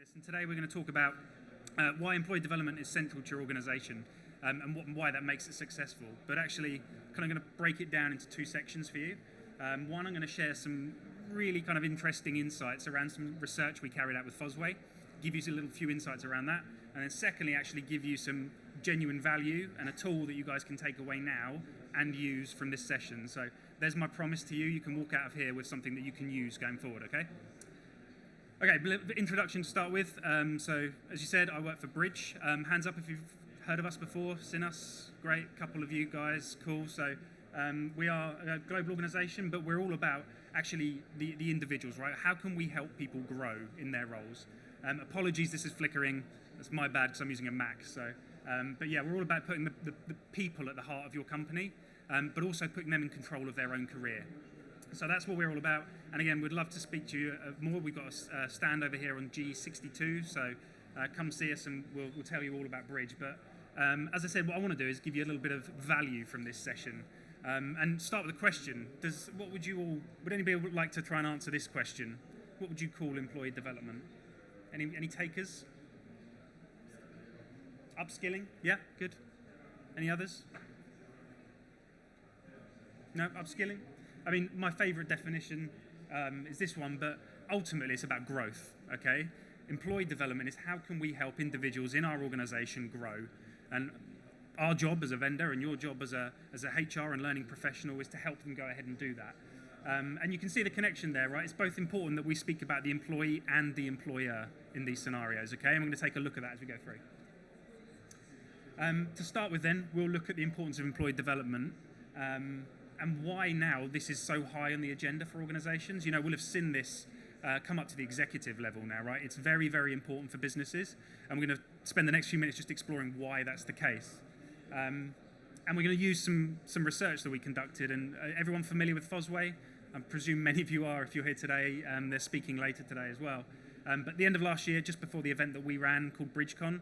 Specialist, and today we're going to talk about why employee development is central to your organisation and why that makes it successful. But actually, kind of going to break it down into two sections for you. One, I'm going to share some really kind of interesting insights around some research we carried out with Fosway, give you a little few insights around that, and then secondly, actually give you some genuine value and a tool that you guys can take away now and use from this session. So there's my promise to you. You can walk out of here with something that you can use going forward, okay? Okay, introduction to start with. So, as you said, I work for Bridge. Hands up if you've heard of us before, seen us. Great, couple of you guys, cool. So, we are a global organisation, but we're all about actually the individuals, right? How can we help people grow in their roles? Apologies, this is flickering. That's my bad because I'm using a Mac. So, but yeah, we're all about putting the people at the heart of your company, but also putting them in control of their own career. So that's what we're all about. And again, we'd love to speak to you more. We've got a stand over here on G62, so come see us and we'll tell you all about Bridge. But as I said, what I want to do is give you a little bit of value from this session. And start with a question. Would anybody like to try and answer this question? What would you call employee development? Any takers? Upskilling? Yeah, good. Any others? No, upskilling? I mean, my favourite definition is this one, but ultimately it's about growth, okay? Employee development is how can we help individuals in our organisation grow? And our job as a vendor and your job as a HR and learning professional is to help them go ahead and do that. And you can see the connection there, right? It's both important that we speak about the employee and the employer in these scenarios, okay? And we're going to take a look at that as we go through. To start with then, we'll look at the importance of employee development. And why now this is so high on the agenda for organisations. You know, we'll have seen this come up to the executive level now, right? It's very, very important for businesses. And we're going to spend the next few minutes just exploring why that's the case. And we're going to use some research that we conducted. And everyone familiar with Fosway? I presume many of you are if you're here today. They're speaking later today as well. But at the end of last year, just before the event that we ran called BridgeCon,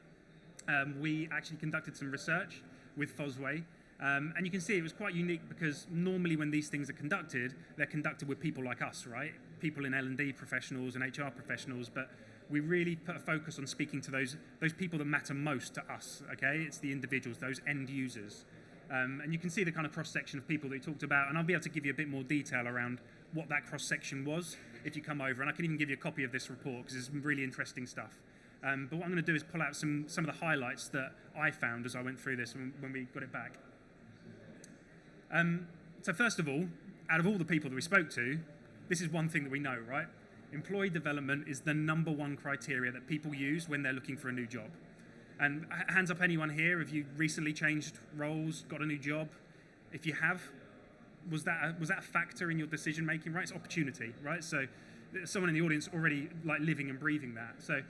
we actually conducted some research with Fosway. And you can see it was quite unique because normally when these things are conducted, they're conducted with people like us, right? People in L&D professionals and HR professionals, but we really put a focus on speaking to those people that matter most to us, okay? It's the individuals, those end users. And you can see the kind of cross-section of people that we talked about, and I'll be able to give you a bit more detail around what that cross-section was if you come over, and I can even give you a copy of this report because it's some really interesting stuff. But what I'm going to do is pull out some of the highlights that I found as I went through this when we got it back. So first of all, out of all the people that we spoke to, this is one thing that we know, right? Employee development is the number one criteria that people use when they're looking for a new job. And hands up anyone here, if you recently changed roles, got a new job? If you have, was that a factor in your decision making, right? It's opportunity, right? So someone in the audience already like living and breathing that. So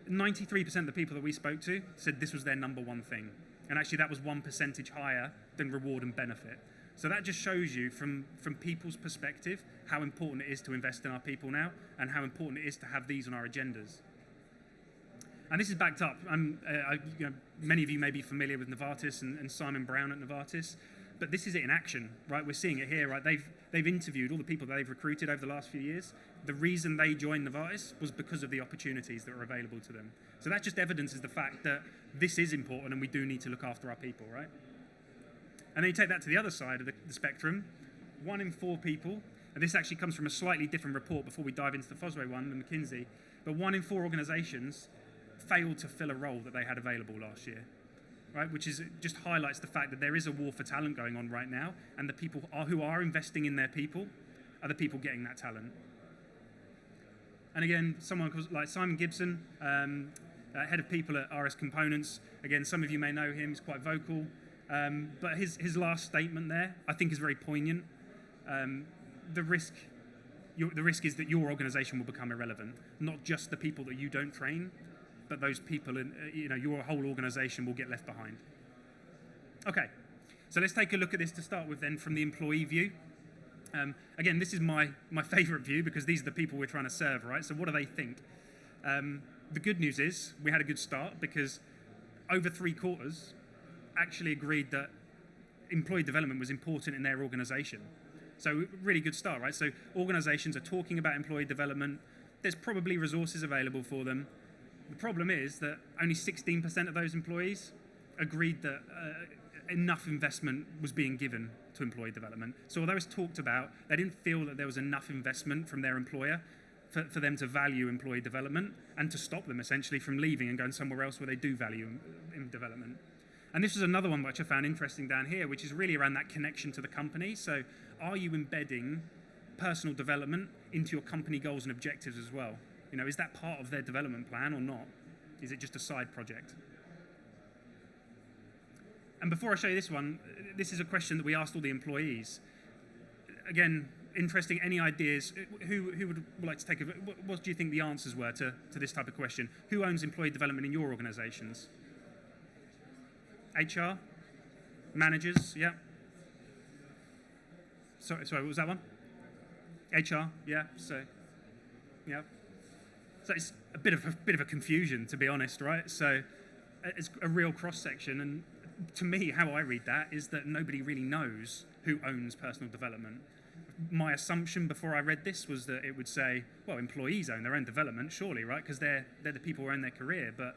93% of the people that we spoke to said this was their number one thing. And actually that was 1% higher than reward and benefit. So that just shows you from people's perspective how important it is to invest in our people now and how important it is to have these on our agendas. And this is backed up. Many of you may be familiar with Novartis and Simon Brown at Novartis, but this is it in action, right? We're seeing it here, right? They've interviewed all the people that they've recruited over the last few years. The reason they joined Novartis was because of the opportunities that are available to them. So that just evidences the fact that this is important and we do need to look after our people, right? And then you take that to the other side of the spectrum. 1 in 4 people, and this actually comes from a slightly different report before we dive into the Fosway one and McKinsey, but 1 in 4 organisations failed to fill a role that they had available last year, right? Which just highlights the fact that there is a war for talent going on right now, and the people who are investing in their people are the people getting that talent. And again, someone like Simon Gibson, head of people at RS Components, again, some of you may know him, he's quite vocal. But his last statement there, I think, is very poignant. The risk is that your organisation will become irrelevant. Not just the people that you don't train, but those people your whole organisation will get left behind. Okay, so let's take a look at this to start with then from the employee view. Again, this is my favourite view because these are the people we're trying to serve, right? So what do they think? The good news is we had a good start because over 3/4 actually agreed that employee development was important in their organisation. So really good start, right? So organisations are talking about employee development. There's probably resources available for them. The problem is that only 16% of those employees agreed that enough investment was being given to employee development. So although it's talked about, they didn't feel that there was enough investment from their employer for them to value employee development and to stop them essentially from leaving and going somewhere else where they do value in development. And this is another one which I found interesting down here, which is really around that connection to the company. So are you embedding personal development into your company goals and objectives as well? You know, is that part of their development plan or not? Is it just a side project? And before I show you this one, this is a question that we asked all the employees. Again, interesting, any ideas? Who would like to take a, what do you think the answers were to this type of question? Who owns employee development in your organizations? HR? Managers? Yeah. Sorry, what was that one? HR? Yeah, so, yeah. So it's a bit of a confusion, to be honest, right? So it's a real cross-section, and to me, how I read that is that nobody really knows who owns personal development. My assumption before I read this was that it would say, well, employees own their own development, surely, right? Because they're the people who own their career. But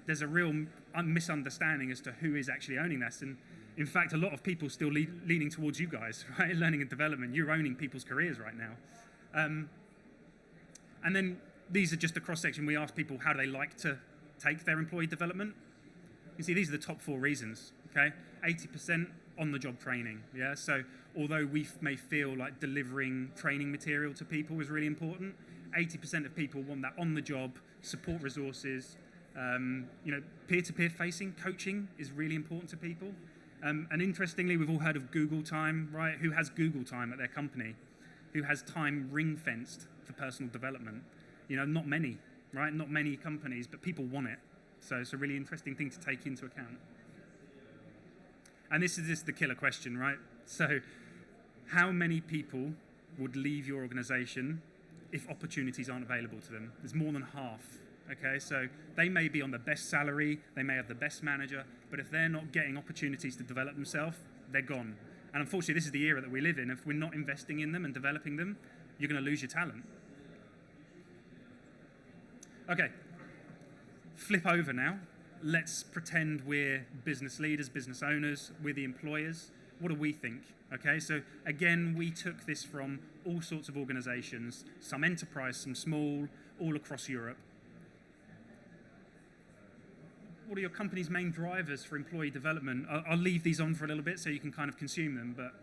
there's a real misunderstanding as to who is actually owning this. And in fact, a lot of people still leaning towards you guys, right? Learning and development. You're owning people's careers right now. And then these are just a cross-section. We ask people how do they like to take their employee development. You see, these are the top 4 reasons, okay? 80% on-the-job training, yeah? So although we may feel like delivering training material to people is really important, 80% of people want that on-the-job support resources. Peer-to-peer facing, coaching is really important to people. And interestingly, we've all heard of Google Time, right? Who has Google Time at their company? Who has time ring-fenced for personal development? You know, not many, right? Not many companies, but people want it. So it's a really interesting thing to take into account. And this is just the killer question, right? So how many people would leave your organization if opportunities aren't available to them? There's more than half, okay? So they may be on the best salary, they may have the best manager, but if they're not getting opportunities to develop themselves, they're gone. And unfortunately, this is the era that we live in. If we're not investing in them and developing them, you're going to lose your talent. Okay. Flip over now. Let's pretend we're business leaders, business owners, we're the employers. What do we think? Okay, so again, we took this from all sorts of organizations, some enterprise, some small, all across Europe. What are your company's main drivers for employee development? I'll leave these on for a little bit so you can kind of consume them, but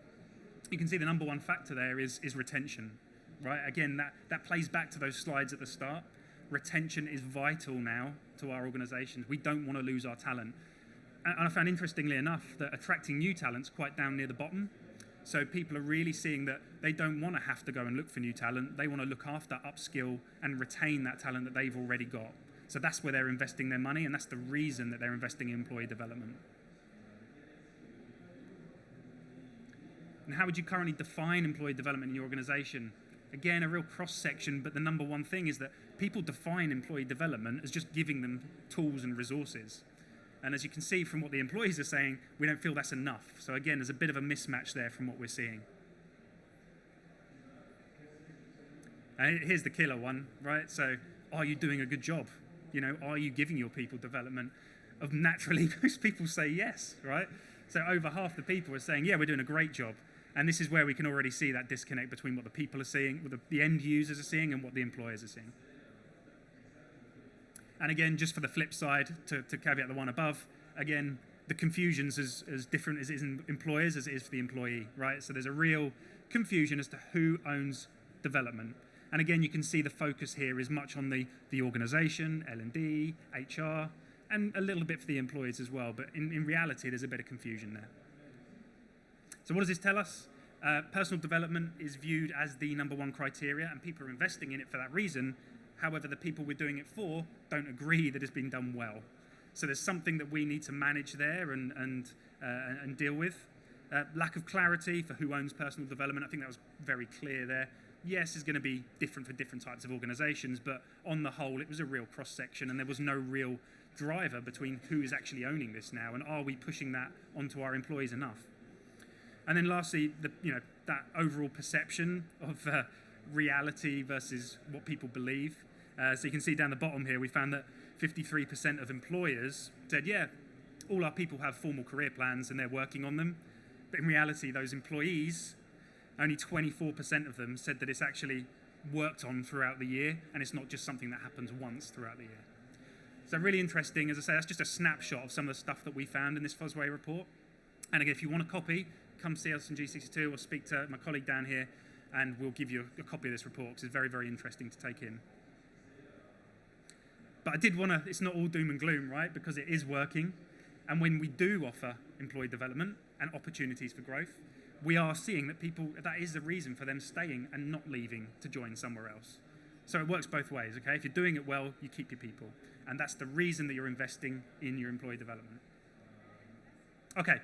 you can see the number one factor there is retention, right? Again, that plays back to those slides at the start. Retention is vital now to our organizations. We don't want to lose our talent. And I found, interestingly enough, that attracting new talent's quite down near the bottom. So people are really seeing that they don't want to have to go and look for new talent. They want to look after, upskill, and retain that talent that they've already got. So that's where they're investing their money, and that's the reason that they're investing in employee development. And how would you currently define employee development in your organization? Again, a real cross-section, but the number one thing is that people define employee development as just giving them tools and resources. And as you can see from what the employees are saying, we don't feel that's enough. So again, there's a bit of a mismatch there from what we're seeing. And here's the killer one, right? So are you doing a good job? You know, are you giving your people development? Naturally, most people say yes, right? So over half the people are saying, yeah, we're doing a great job. And this is where we can already see that disconnect between what the people are seeing, what the end users are seeing, and what the employers are seeing. And again, just for the flip side, to caveat the one above, again, the confusion's as different as it is in employers as it is for the employee, right? So there's a real confusion as to who owns development. And again, you can see the focus here is much on the organization, L&D, HR, and a little bit for the employees as well. But in reality, there's a bit of confusion there. So what does this tell us? Personal development is viewed as the number one criteria, and people are investing in it for that reason. However, the people we're doing it for don't agree that it's been done well. So there's something that we need to manage there and deal with. Lack of clarity for who owns personal development. I think that was very clear there. Yes, it's going to be different for different types of organizations, but on the whole, it was a real cross-section, and there was no real driver between who is actually owning this now, and are we pushing that onto our employees enough? And then lastly, that overall perception of reality versus what people believe. So you can see down the bottom here, we found that 53% of employers said, yeah, all our people have formal career plans and they're working on them. But in reality, those employees, only 24% of them said that it's actually worked on throughout the year, and it's not just something that happens once throughout the year. So really interesting. As I say, that's just a snapshot of some of the stuff that we found in this Fosway report. And again, if you want a copy, come see us in G62 or speak to my colleague down here, and we'll give you a copy of this report, because it's very, very interesting to take in. But I did want to, it's not all doom and gloom, right? Because it is working. And when we do offer employee development and opportunities for growth, we are seeing that people, that is the reason for them staying and not leaving to join somewhere else. So it works both ways, okay? If you're doing it well, you keep your people. And that's the reason that you're investing in your employee development. Okay,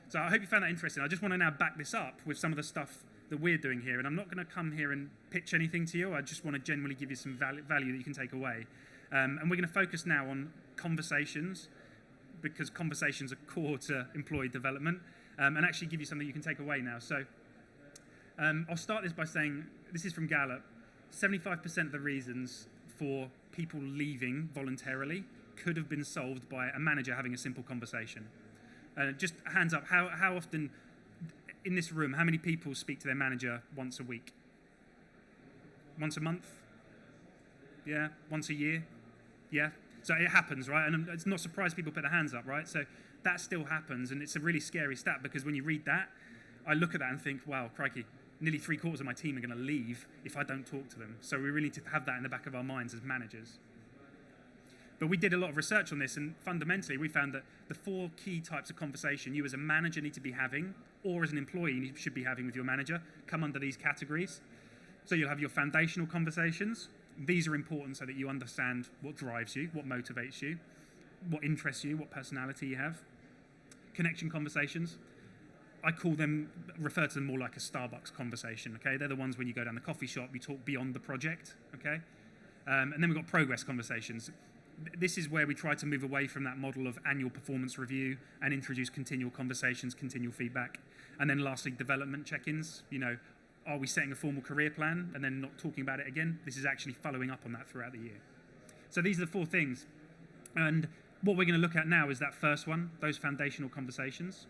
so I hope you found that interesting. I just want to now back this up with some of the stuff that we're doing here. And I'm not going to come here and pitch anything to you. I just want to generally give you some value that you can take away. And we're going to focus now on conversations, because conversations are core to employee development, and actually give you something you can take away now. So I'll start this by saying, this is from Gallup, 75% of the reasons for people leaving voluntarily could have been solved by a manager having a simple conversation. Just hands up, how often in this room, how many people speak to their manager once a week? Once a month? Yeah, once a year? Yeah, so it happens, right? And it's not surprised people put their hands up, right? So that still happens, and it's a really scary stat, because when you read that, I look at that and think, wow, crikey, nearly 3/4 of my team are going to leave if I don't talk to them. So we really need to have that in the back of our minds as managers. But we did a lot of research on this, and fundamentally we found that the 4 key types of conversation you as a manager need to be having, or as an employee you should be having with your manager, come under these categories. So you'll have your foundational conversations. These are important so that you understand what drives you, what motivates you, what interests you, what personality you have. Connection conversations. I refer to them more like a Starbucks conversation, okay? They're the ones when you go down the coffee shop, you talk beyond the project, okay? And then we've got progress conversations. This is where we try to move away from that model of annual performance review and introduce continual conversations, continual feedback. And then lastly, development check-ins. You know, are we setting a formal career plan and then not talking about it again? This is actually following up on that throughout the year. So these are the 4 things. And what we're going to look at now is that first one, those foundational conversations.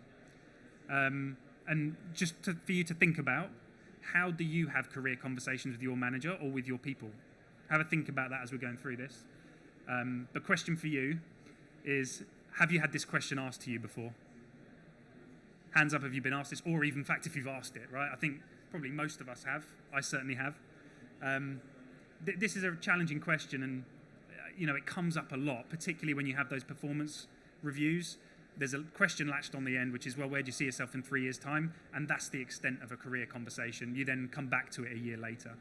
And just for you to think about, how do you have career conversations with your manager or with your people? Have a think about that as we're going through this. The question for you is, have you had this question asked to you before? Hands up if you've been asked this, or even in fact if you've asked it, right? I think probably most of us have. I certainly have. This is a challenging question, and you know, it comes up a lot, particularly when you have those performance reviews. There's a question latched on the end, which is, well, where do you see yourself in 3 years' time? And that's the extent of a career conversation. You then come back to it a year later.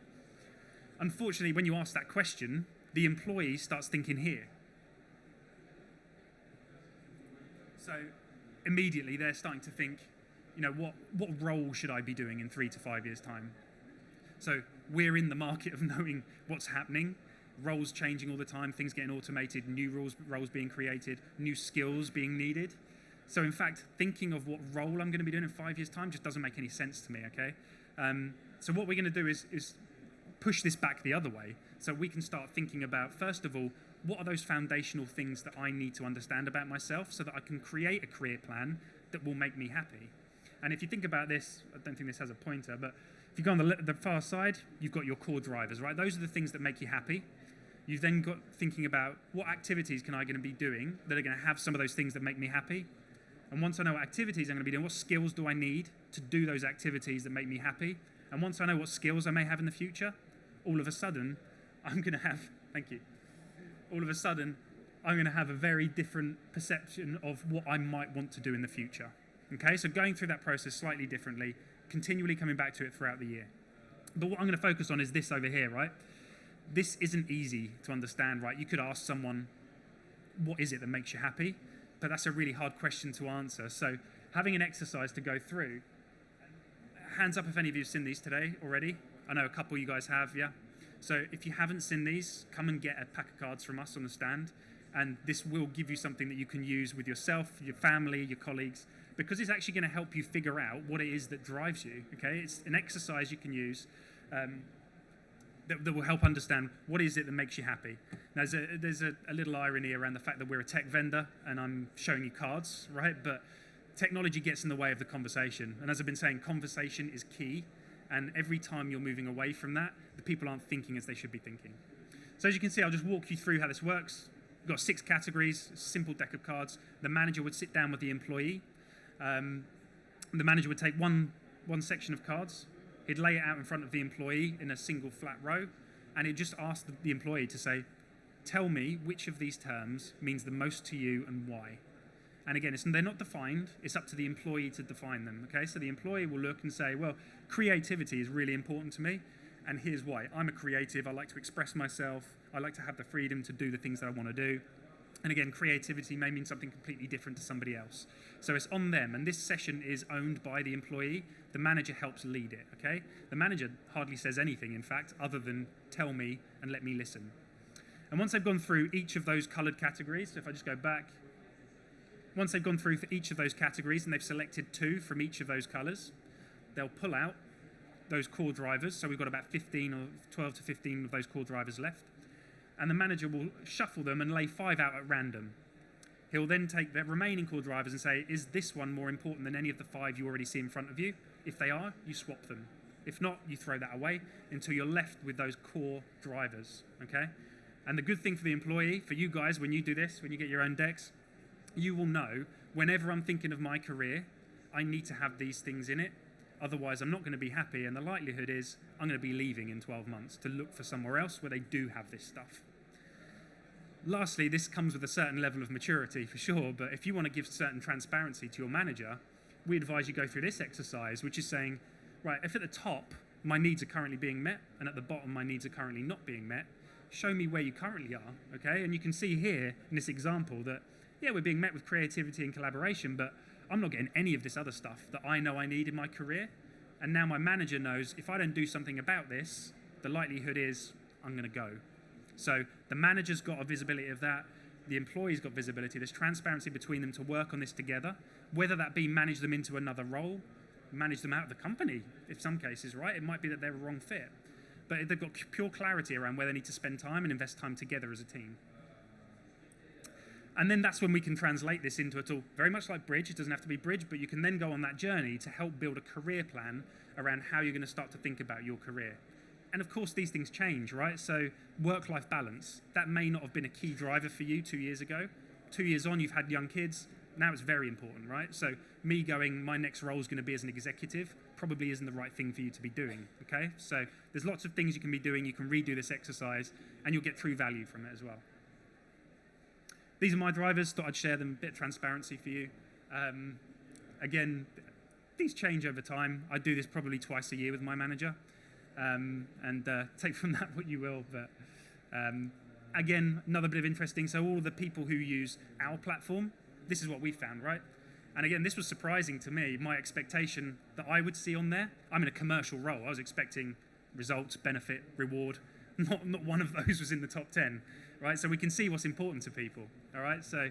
Unfortunately, when you ask that question, the employee starts thinking here. So immediately they're starting to think, you know, what role should I be doing in 3 to 5 years' time? So we're in the market of knowing what's happening, roles changing all the time, things getting automated, new roles being created, new skills being needed. So in fact, thinking of what role I'm going to be doing in 5 years' time just doesn't make any sense to me, okay? So what we're going to do is push this back the other way, so we can start thinking about, first of all, what are those foundational things that I need to understand about myself so that I can create a career plan that will make me happy. And if you think about this, I don't think this has a pointer, but if you go on the far side, you've got your core drivers, right? Those are the things that make you happy. You've then got thinking about what activities can I going to be doing that are going to have some of those things that make me happy. And once I know what activities I'm going to be doing, what skills do I need to do those activities that make me happy? And once I know what skills I may have in the future, all of a sudden, I'm going to have, thank you, all of a sudden, I'm going to have a very different perception of what I might want to do in the future. Okay, so going through that process slightly differently, continually coming back to it throughout the year. But what I'm going to focus on is this over here, right? This isn't easy to understand, right? You could ask someone, what is it that makes you happy? But that's a really hard question to answer. So having an exercise to go through. Hands up if any of you have seen these today already. I know a couple of you guys have, yeah? So if you haven't seen these, come and get a pack of cards from us on the stand. And this will give you something that you can use with yourself, your family, your colleagues, because it's actually going to help you figure out what it is that drives you, okay? It's an exercise you can use. that will help understand what is it that makes you happy. Now, there's a little irony around the fact that we're a tech vendor and I'm showing you cards, right? But technology gets in the way of the conversation. And as I've been saying, conversation is key. And every time you're moving away from that, the people aren't thinking as they should be thinking. So as you can see, I'll just walk you through how this works. We've got 6 categories, a simple deck of cards. The manager would sit down with the employee. The manager would take one section of cards. He'd lay it out in front of the employee in a single flat row, and he'd just ask the employee to say, tell me which of these terms means the most to you and why. And again, they're not defined. It's up to the employee to define them. Okay, so the employee will look and say, well, creativity is really important to me, and here's why. I'm a creative. I like to express myself. I like to have the freedom to do the things that I want to do. And again, creativity may mean something completely different to somebody else. So it's on them, and this session is owned by the employee. The manager helps lead it, okay? The manager hardly says anything, in fact, other than tell me and let me listen. And once they've gone through each of those colored categories, so if I just go back, once they've gone through for each of those categories and they've selected 2 from each of those colors, they'll pull out those core drivers. So we've got about 15 or 12 to 15 of those core drivers left. And the manager will shuffle them and lay 5 out at random. He'll then take the remaining core drivers and say, is this one more important than any of the 5 you already see in front of you? If they are, you swap them. If not, you throw that away until you're left with those core drivers, okay? And the good thing for the employee, for you guys, when you do this, when you get your own decks, you will know, whenever I'm thinking of my career, I need to have these things in it. Otherwise, I'm not going to be happy, and the likelihood is I'm going to be leaving in 12 months to look for somewhere else where they do have this stuff. Lastly, this comes with a certain level of maturity, for sure, but if you want to give certain transparency to your manager, we advise you go through this exercise, which is saying, right, if at the top my needs are currently being met, and at the bottom my needs are currently not being met, show me where you currently are, okay? And you can see here in this example that, yeah, we're being met with creativity and collaboration, but I'm not getting any of this other stuff that I know I need in my career. And now my manager knows if I don't do something about this, the likelihood is I'm going to go. So the manager's got a visibility of that. The employee's got visibility. There's transparency between them to work on this together, whether that be manage them into another role, manage them out of the company, in some cases, right? It might be that they're a wrong fit. But they've got pure clarity around where they need to spend time and invest time together as a team. And then that's when we can translate this into a tool, very much like Bridge. It doesn't have to be Bridge, but you can then go on that journey to help build a career plan around how you're going to start to think about your career. And of course, these things change, right? So work-life balance, that may not have been a key driver for you 2 years ago. 2 years on, you've had young kids. Now it's very important, right? So me going, my next role is going to be as an executive, probably isn't the right thing for you to be doing, okay? So there's lots of things you can be doing. You can redo this exercise, and you'll get true value from it as well. These are my drivers. Thought I'd share them, a bit of transparency for you. Again, these change over time. I do this probably twice a year with my manager, and take from that what you will. But again, another bit of interesting. So all the people who use our platform, this is what we found, right? And again, this was surprising to me. My expectation that I would see on there, I'm in a commercial role. I was expecting results, benefit, reward. Not one of those was in the top 10, right? So we can see what's important to people, all right? So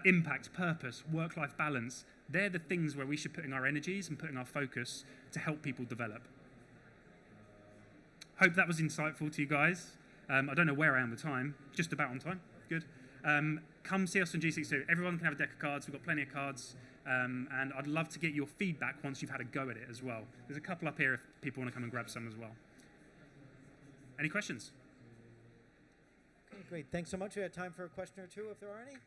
impact, purpose, work-life balance, they're the things where we should put in our energies and put in our focus to help people develop. Hope that was insightful to you guys. I don't know where I am with time, just about on time, good. Come see us on G62. Everyone can have a deck of cards. We've got plenty of cards. And I'd love to get your feedback once you've had a go at it as well. There's a couple up here if people want to come and grab some as well. Any questions? Okay, great. Thanks so much. We have time for a question or two if there are any.